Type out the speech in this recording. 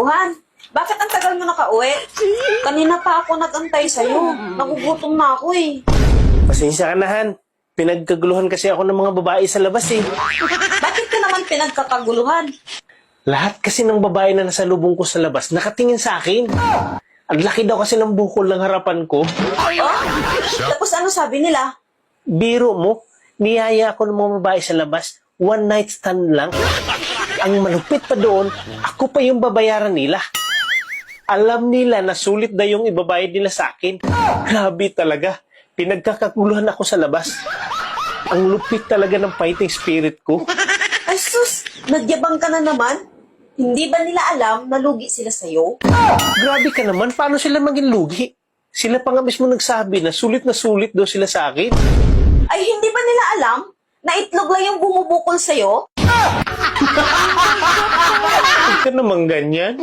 Johan, bakit ang tagal mo nakauwi? Kanina pa ako nag-antay sa'yo. Nagugutom na ako eh. Pasensya ka na, Han. Pinagkaguluhan kasi ako ng mga babae sa labas eh. Bakit ka naman pinagkakaguluhan? Lahat kasi ng babae na nasa lubong ko sa labas nakatingin sa akin. Ang laki daw kasi ng bukol ng harapan ko. Oh? Tapos ano sabi nila? Biro mo, niyaya ako ng mga babae sa labas. One night stand lang. Ang malupit pa doon, ako pa yung babayaran nila. Alam nila na sulit na yung ibabayad nila sa akin. Grabe talaga. Pinagkakaguluhan ako sa labas. Ang lupit talaga ng fighting spirit ko. Ay sus, nagyabang ka na naman. Hindi ba nila alam na lugi sila sa'yo? Grabe ka naman, paano sila maging lugi? Sila pa nga mismo nagsabi na sulit daw sila sa akin. Ay hindi ba nila alam na itlog lang yung bumubukol sa'yo? Huwag ka naman ganyan.